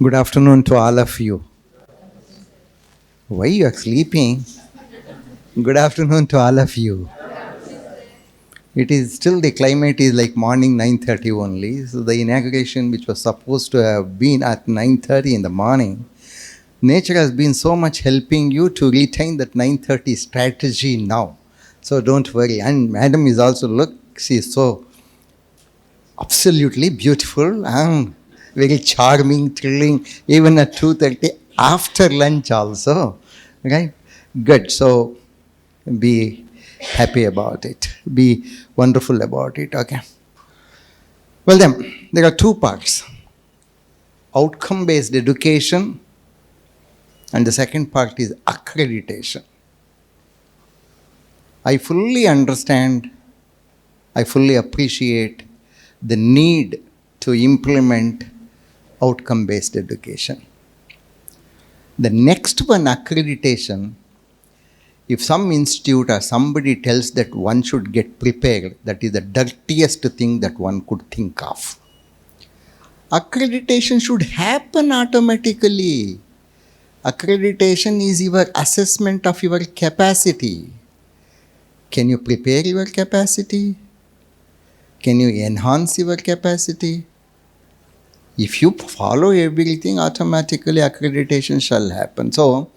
Good afternoon to all of you. Why you are sleeping? Good afternoon to all of you. It is still the climate is like morning 9:30 only. So the inauguration which was supposed to have been at 9:30 in the morning, nature has been so much helping you to retain that 9:30 strategy now. So don't worry. And madam is also look, she is so absolutely beautiful and very charming, thrilling, even at 2:30 after lunch also. Right? Good. So be happy about it. Be wonderful about it. Okay. Well then, there are two parts. Outcome-based education and the second part is accreditation. I fully understand, I fully appreciate the need to implement outcome-based education. The next one, accreditation, if some institute or somebody tells that one should get prepared, that is the dirtiest thing that one could think of. Accreditation should happen automatically. Accreditation is your assessment of your capacity. Can you prepare your capacity? Can you enhance your capacity? If you follow everything, automatically accreditation shall happen. So,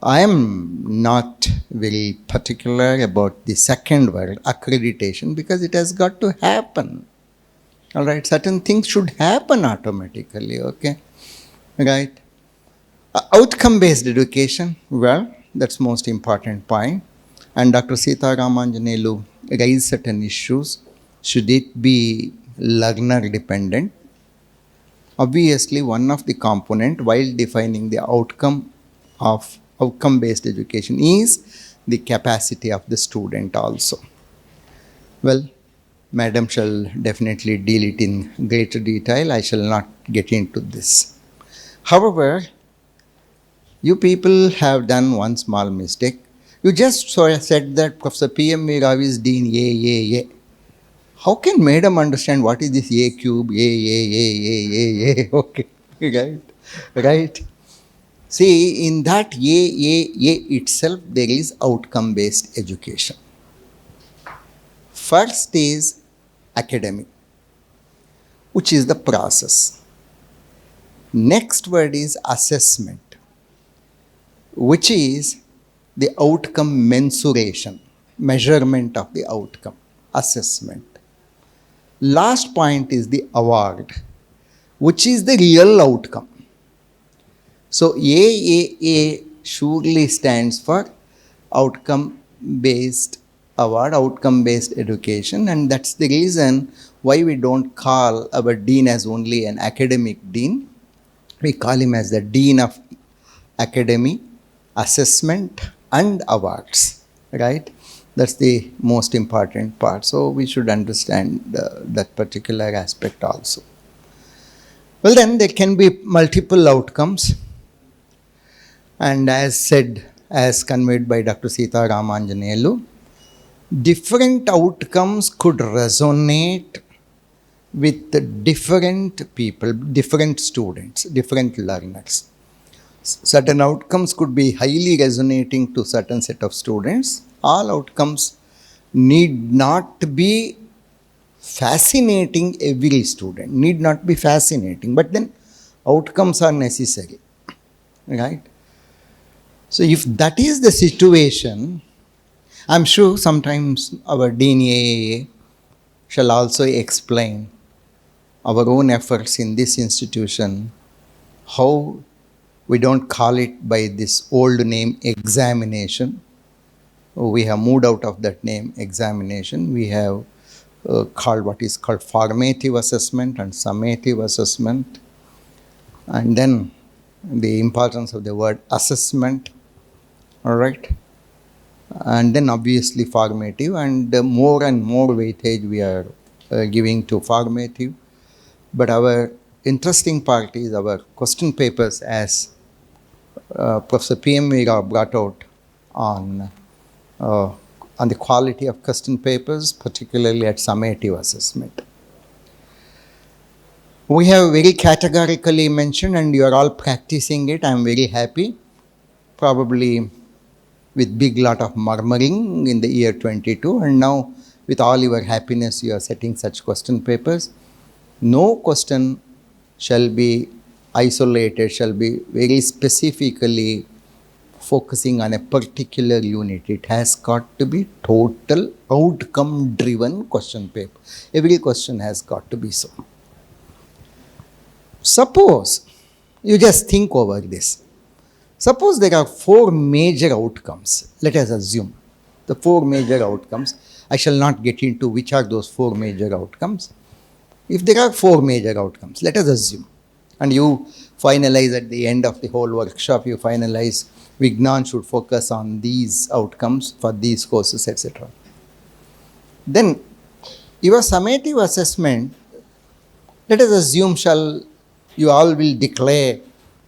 I am not very particular about the second word, accreditation, because it has got to happen. All right, certain things should happen automatically, okay? Right? Outcome-based education, well, that's most important point. And Dr. Sita Ramanjanelu raised certain issues. Should it be learner dependent? Obviously, one of the component while defining the outcome of outcome-based education is the capacity of the student also. Well, Madam shall definitely deal it in greater detail. I shall not get into this. However, you people have done one small mistake. You just said that Professor P.M. Rao is Dean A. How can Madam understand what is this A cube, A? Okay, right. See, in that A itself, there is outcome-based education. First is academic, which is the process. Next word is assessment, which is the outcome mensuration, measurement of the outcome, assessment. Last point is the award, which is the real outcome. So AAA surely stands for outcome-based award, outcome-based education, and that's the reason why we don't call our dean as only an academic dean. We call him as the dean of academy, assessment, and awards, right? That's the most important part. So we should understand that particular aspect also. Well, then there can be multiple outcomes. And as said, as conveyed by Dr. Sita Ramanjanelu, different outcomes could resonate with different people, different students, different learners. Certain outcomes could be highly resonating to certain set of students. All outcomes need not be fascinating every student, need not be fascinating, but then outcomes are necessary, right? So if that is the situation, I'm sure sometimes our Dean AAA shall also explain our own efforts in this institution, how we don't call it by this old name examination. We have moved out of that name examination. We have called what is called formative assessment and summative assessment. And then the importance of the word assessment, all right? And then obviously formative, and more and more weightage we are giving to formative. But our interesting part is our question papers, as Professor P.M. Rao brought out on the quality of question papers, particularly at summative assessment. We have very categorically mentioned, and you are all practicing it. I am very happy. Probably with big lot of murmuring in the year 22, and now with all your happiness you are setting such question papers. No question shall be isolated, shall be very specifically focusing on a particular unit. It has got to be total outcome driven question paper. Every question has got to be so. Suppose you just think over this. Suppose there are 4 major outcomes. Let us assume the 4 major outcomes. I shall not get into which are those 4 major outcomes. If there are 4 major outcomes, let us assume, and you finalize at the end of the whole workshop, you finalize Vignan should focus on these outcomes for these courses, etc. Then your summative assessment, let us assume you all will declare,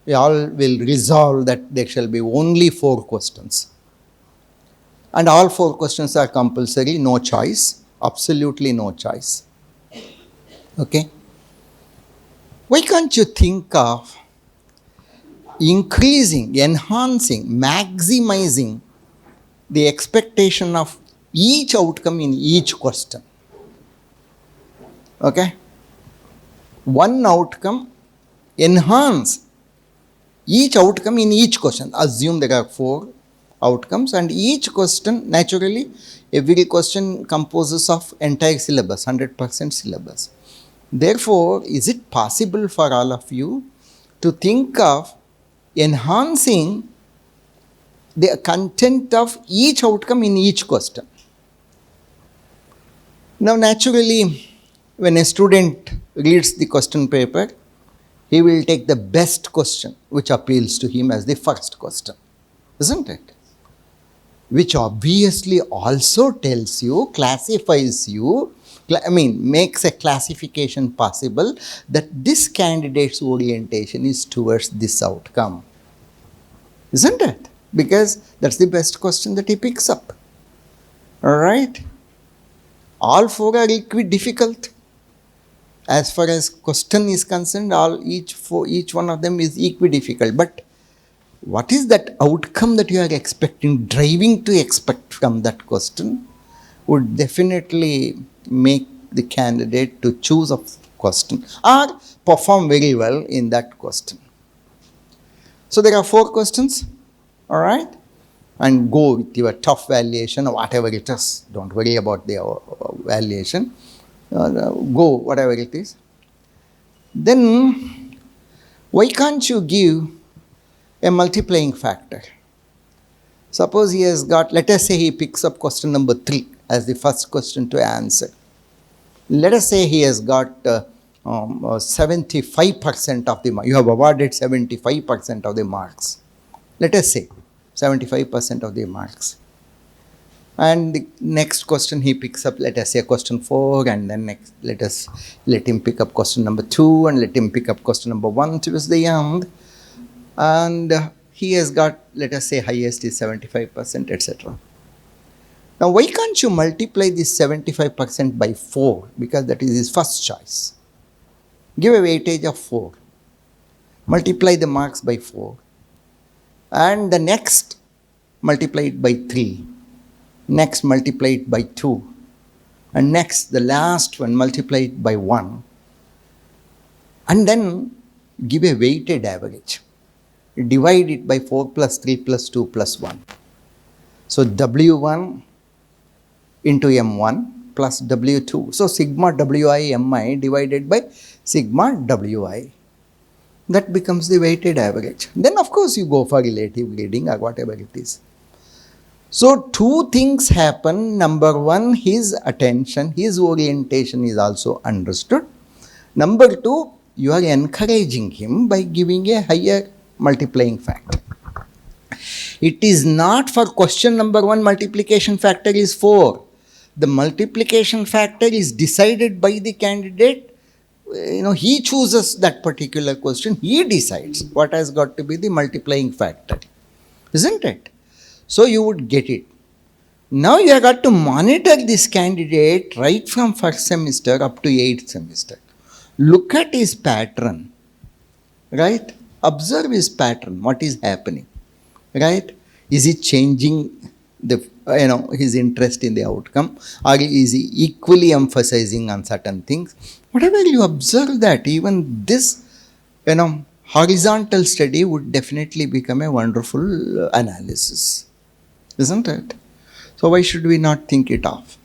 you all will resolve that there shall be only 4 questions. And all 4 questions are compulsory, no choice, absolutely no choice. Okay? Why can't you think of increasing, enhancing, maximizing the expectation of each outcome in each question? Okay? One outcome, enhance each outcome in each question. Assume there are 4 outcomes, and each question, naturally, every question composes of entire syllabus, 100% syllabus. Therefore, is it possible for all of you to think of enhancing the content of each outcome in each question? Now, naturally, when a student reads the question paper, he will take the best question which appeals to him as the first question, isn't it? Which obviously also tells you, classifies you, makes a classification possible that this candidate's orientation is towards this outcome, isn't it? Because that's the best question that he picks up. All right? All 4 are equally difficult. As far as question is concerned, each one of them is equally difficult. But what is that outcome that you are expecting, driving to expect from that question, would definitely make the candidate to choose a question or perform very well in that question. So there are 4 questions, all right? And go with your tough valuation or whatever it is. Don't worry about the valuation. Go, whatever it is. Then, why can't you give a multiplying factor? Suppose he has got, let us say he picks up question number 3 as the first question to answer. Let us say he has got 75% of the marks. You have awarded 75% of the marks. Let us say 75% of the marks. And the next question he picks up, let us say question 4, and then next let him pick up question number 2, and let him pick up question number 1 towards the end. And he has got, let us say, highest is 75%, etc. Now, why can't you multiply this 75% by 4? Because that is his first choice. Give a weightage of 4. Multiply the marks by 4. And the next, multiply it by 3. Next, multiply it by 2. And next, the last one, multiply it by 1. And then give a weighted average. Divide it by 4 plus 3 plus 2 plus 1. So W1 into M1 plus W2. So sigma Wi Mi divided by sigma Wi. That becomes the weighted average. Then of course you go for relative grading or whatever it is. So 2 things happen. Number 1, his attention, his orientation is also understood. Number 2, you are encouraging him by giving a higher multiplying factor. It is not for question number 1, multiplication factor is 4. The multiplication factor is decided by the candidate. He chooses that particular question. He decides what has got to be the multiplying factor. Isn't it? So you would get it. Now you have got to monitor this candidate right from first semester up to 8th semester. Look at his pattern, right? Observe his pattern, what is happening, right? Is he changing the, his interest in the outcome, or is he equally emphasizing on certain things? Whatever you observe that, even this, horizontal study would definitely become a wonderful analysis, isn't it? So why should we not think it of?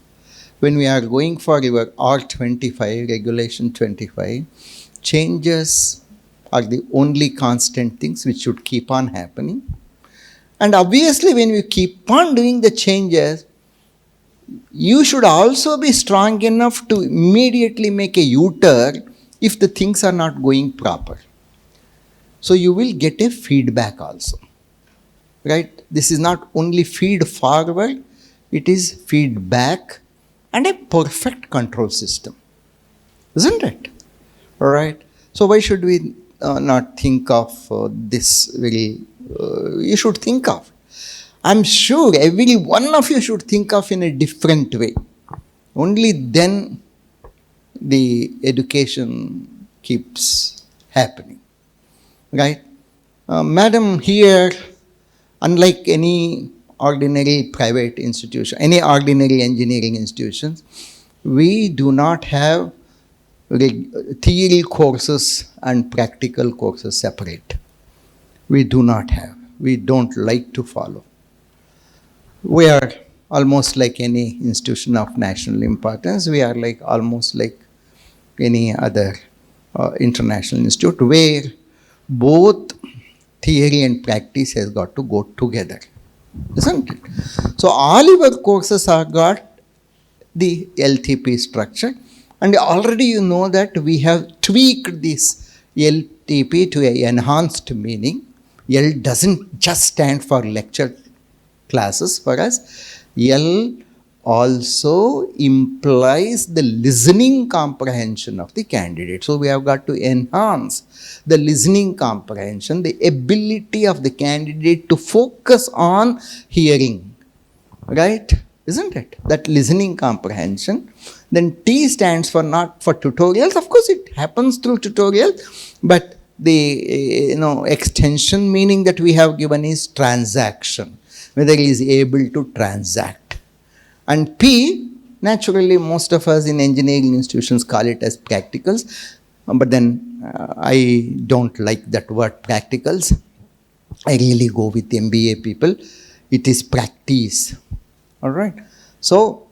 When we are going for your R25, Regulation 25, changes are the only constant things which should keep on happening. And obviously, when you keep on doing the changes, you should also be strong enough to immediately make a U-turn if the things are not going proper. So you will get a feedback also, right? This is not only feed forward, it is feedback and a perfect control system, isn't it? All right. So why should we not think of this very, you should think of. I'm sure every one of you should think of in a different way. Only then the education keeps happening, right? Madam, here, unlike any ordinary private institution, any ordinary engineering institutions, we do not have theory courses and practical courses separate. We do not have. We don't like to follow. We are almost like any institution of national importance. We are like almost like any other international institute where both theory and practice has got to go together, isn't it? So all your courses have got the LTP structure, and already you know that we have tweaked this LTP to an enhanced meaning. L doesn't just stand for lecture classes for us. L also implies the listening comprehension of the candidate. So we have got to enhance the listening comprehension, the ability of the candidate to focus on hearing, right? Isn't it? That listening comprehension. Then T stands for not for tutorials. Of course, it happens through tutorials, but the extension meaning that we have given is transaction, whether he is able to transact. And P, naturally, most of us in engineering institutions call it as practicals, but then I don't like that word practicals. I really go with MBA people. It is practice. All right. So,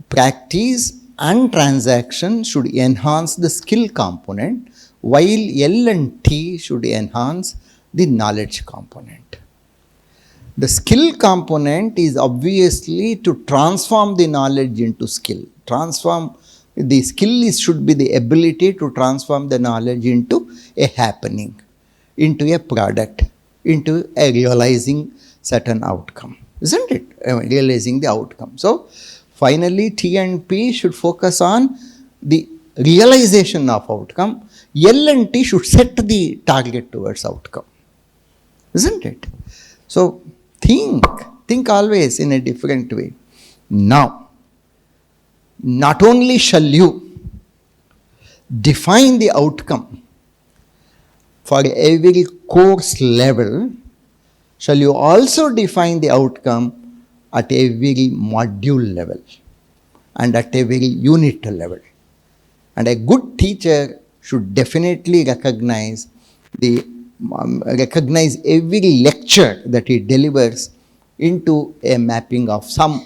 practice and transaction should enhance the skill component, while L and T should enhance the knowledge component. The skill component is obviously to transform the knowledge into skill. The skill should be the ability to transform the knowledge into a happening, into a product, into a realizing certain outcome, isn't it? Realizing the outcome. So, finally, T and P should focus on the realization of outcome. L and T should set the target towards outcome, isn't it? So, think always in a different way. Now, not only shall you define the outcome for every course level, shall you also define the outcome at every module level and at every unit level. And a good teacher should definitely recognize every lecture that he delivers into a mapping of some,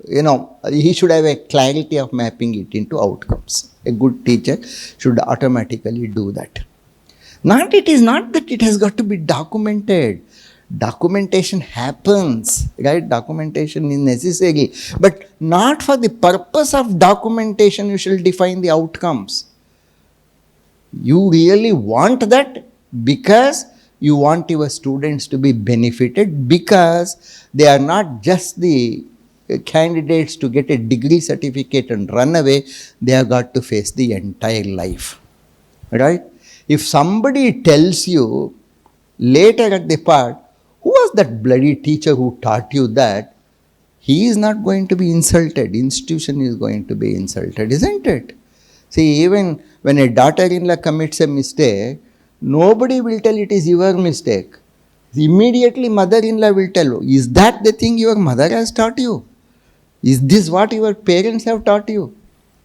he should have a clarity of mapping it into outcomes. A good teacher should automatically do that. It is not that it has got to be documented. Documentation happens, right? Documentation is necessary, but not for the purpose of documentation you shall define the outcomes. You really want that because you want your students to be benefited, because they are not just the candidates to get a degree certificate and run away. They have got to face the entire life, right? If somebody tells you later at the part, who was that bloody teacher who taught you that? He is not going to be insulted. Institution is going to be insulted, isn't it? See, even when a daughter-in-law commits a mistake, nobody will tell it is your mistake. Immediately mother-in-law will tell, is that the thing your mother has taught you? Is this what your parents have taught you?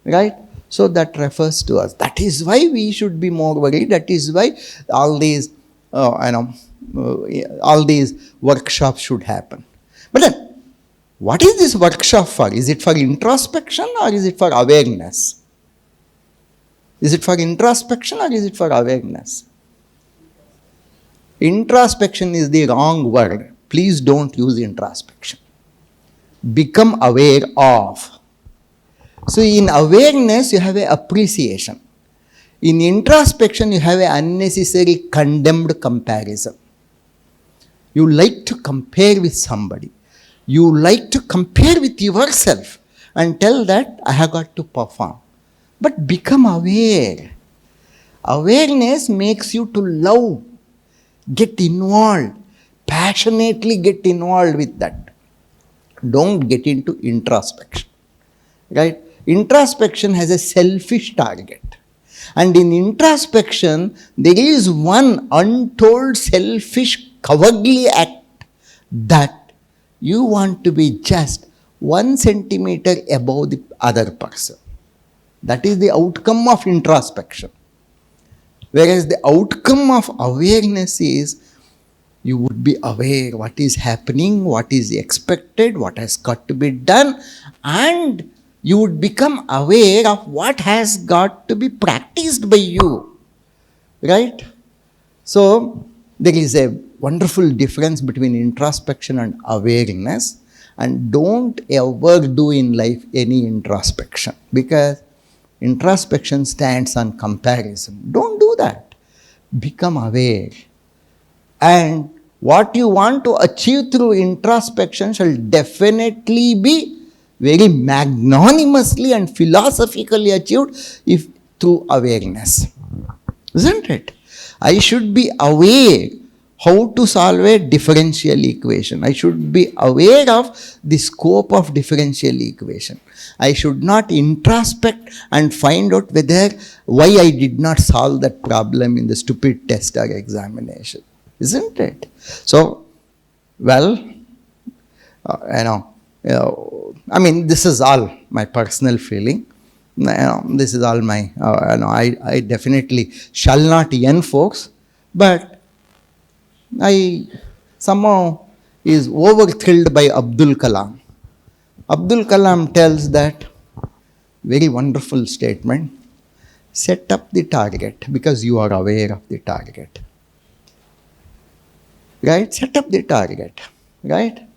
Right? So that refers to us. That is why we should be more worried. That is why all these, all these workshops should happen. But then, what is this workshop for? Is it for introspection or is it for awareness? Is it for introspection or is it for awareness? Introspection is the wrong word. Please don't use introspection. Become aware of. So in awareness, you have an appreciation. In introspection, you have an unnecessary condemned comparison. You like to compare with somebody. You like to compare with yourself and tell that I have got to perform. But become aware. Awareness makes you to love, get involved, passionately get involved with that. Don't get into introspection. Right? Introspection has a selfish target. And in introspection, there is one untold selfish cowardly act that you want to be just 1 centimeter above the other person. That is the outcome of introspection. Whereas the outcome of awareness is you would be aware what is happening, what is expected, what has got to be done, and you would become aware of what has got to be practiced by you. Right? So, there is a wonderful difference between introspection and awareness, and don't ever do in life any introspection, because introspection stands on comparison. Don't do that. Become aware. And what you want to achieve through introspection shall definitely be very magnanimously and philosophically achieved if through awareness. Isn't it? I should be aware how to solve a differential equation. I should be aware of the scope of differential equation. I should not introspect and find out why I did not solve that problem in the stupid test or examination. Isn't it? So, well, this is all my personal feeling. This is all my, I definitely shall not enforce, but I somehow is over-thrilled by Abdul Kalam. Abdul Kalam tells that very wonderful statement, set up the target because you are aware of the target. Right? Set up the target. Right?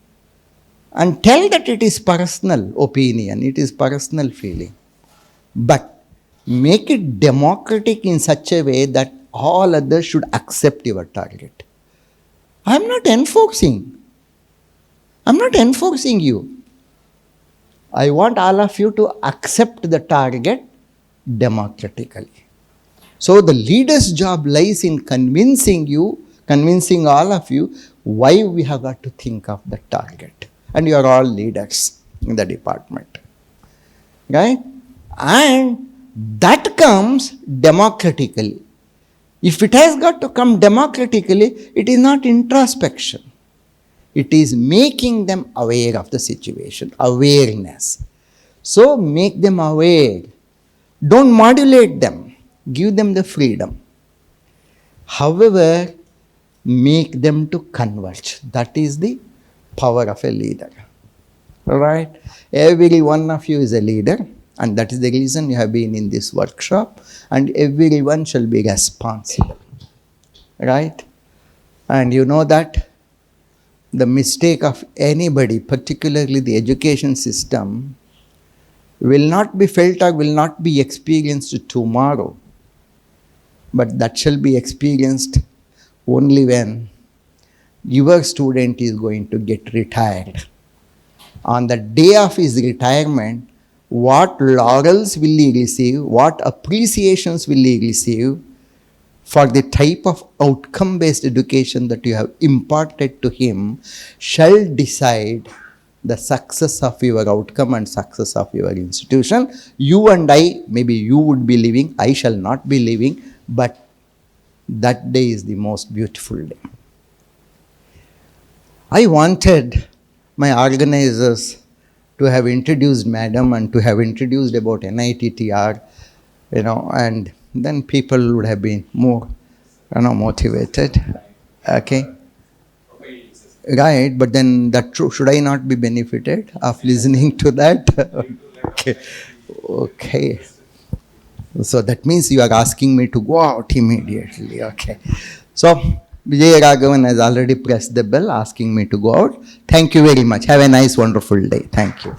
And tell that it is personal opinion, it is personal feeling. But make it democratic in such a way that all others should accept your target. I am not enforcing. I am not enforcing you. I want all of you to accept the target democratically. So the leader's job lies in convincing all of you why we have got to think of the target. And you are all leaders in the department. Right? And that comes democratically. If it has got to come democratically, it is not introspection. It is making them aware of the situation, awareness. So make them aware. Don't modulate them. Give them the freedom. However, make them to converge. That is the power of a leader. Right? Every one of you is a leader, and that is the reason you have been in this workshop, and everyone shall be responsible. Right? And you know that the mistake of anybody, particularly the education system, will not be felt or will not be experienced tomorrow, but that shall be experienced only when your student is going to get retired. On the day of his retirement, what laurels will he receive, what appreciations will he receive for the type of outcome-based education that you have imparted to him shall decide the success of your outcome and success of your institution. You and I, maybe you would be living, I shall not be living, but that day is the most beautiful day. I wanted my organizers to have introduced Madam and to have introduced about NITTR, and then people would have been more, motivated. Okay. Right, but then should I not be benefited of listening to that? Okay. Okay. So that means you are asking me to go out immediately. Okay. So Vijay Raghavan has already pressed the bell asking me to go out. Thank you very much. Have a nice, wonderful day. Thank you.